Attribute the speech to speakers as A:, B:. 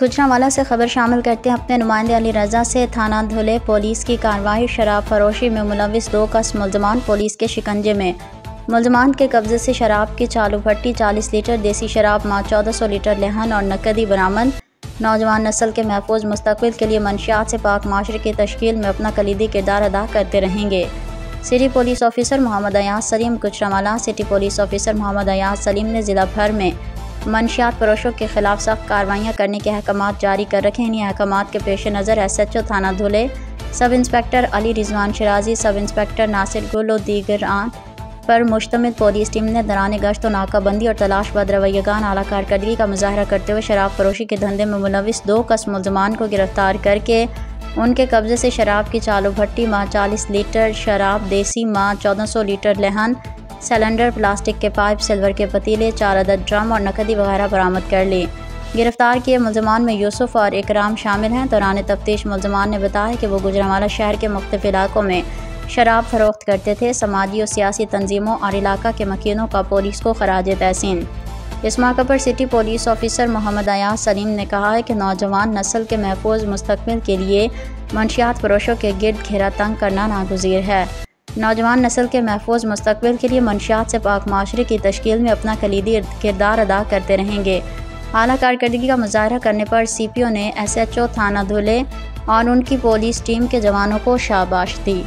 A: گجرانوالہ سے خبر شامل کرتے ہیں اپنے نمائندے علی رضا سے۔ تھانہ دھلے پولیس کی کارروائی، شراب فروشی میں ملوث 2 کس ملزمان پولیس کے شکنجے میں۔ ملزمان کے قبضے سے شراب کی چالو بھٹی، 40 لیٹر دیسی شراب، 1400 لیٹر لہن اور نقدی برآمد۔ نوجوان نسل کے محفوظ مستقبل کے لیے منشیات سے پاک معاشرے کی تشکیل میں اپنا کلیدی کردار ادا کرتے رہیں گے۔ سٹی پولیس آفیسر محمد ایاز سلیم۔ گجرانوالہ سٹی پولیس آفیسر محمد ایاز سلیم نے ضلع بھر میں منشیات فروشوں کے خلاف سخت کارروائیاں کرنے کے احکامات جاری کر رکھے ہیں۔ انہی احکامات کے پیش نظر ایس ایچ او تھانہ دھلے، سب انسپکٹر علی رضوان شرازی، سب انسپکٹر ناصر گل و دیگران پر مشتمل پولیس ٹیم نے دوران گشت و ناکہ بندی اور تلاش بد رویگان اعلیٰ کارکردگی کا مظاہرہ کرتے ہوئے شراب فروشی کے دھندے میں ملوث 2 کس ملزمان کو گرفتار کر کے ان کے قبضے سے شراب کی چالو بھٹی، 40 لیٹر شراب دیسی، 1400 لیٹر لہن، سلنڈر، پلاسٹک کے پائپ، سلور کے پتیلے، 4 عدد ڈرم اور نقدی وغیرہ برآمد کر لی۔ گرفتار کیے ملزمان میں یوسف اور اکرام شامل ہیں۔ دوران تفتیش ملزمان نے بتایا کہ وہ گجرانوالہ شہر کے مختلف علاقوں میں شراب فروخت کرتے تھے۔ سماجی و سیاسی تنظیموں اور علاقہ کے مکینوں کا پولیس کو خراج تحسین۔ اس موقع پر سٹی پولیس آفیسر محمد ایاز سلیم نے کہا ہے کہ نوجوان نسل کے محفوظ مستقبل کے لیے منشیات فروشوں کے گرد گھیرا تنگ کرنا ناگزیر ہے۔ نوجوان نسل کے محفوظ مستقبل کے لیے منشیات سے پاک معاشرے کی تشکیل میں اپنا کلیدی کردار ادا کرتے رہیں گے۔ اعلیٰ کارکردگی کا مظاہرہ کرنے پر سی پی او نے ایس ایچ او تھانہ دھلے اور ان کی پولیس ٹیم کے جوانوں کو شاباش دی۔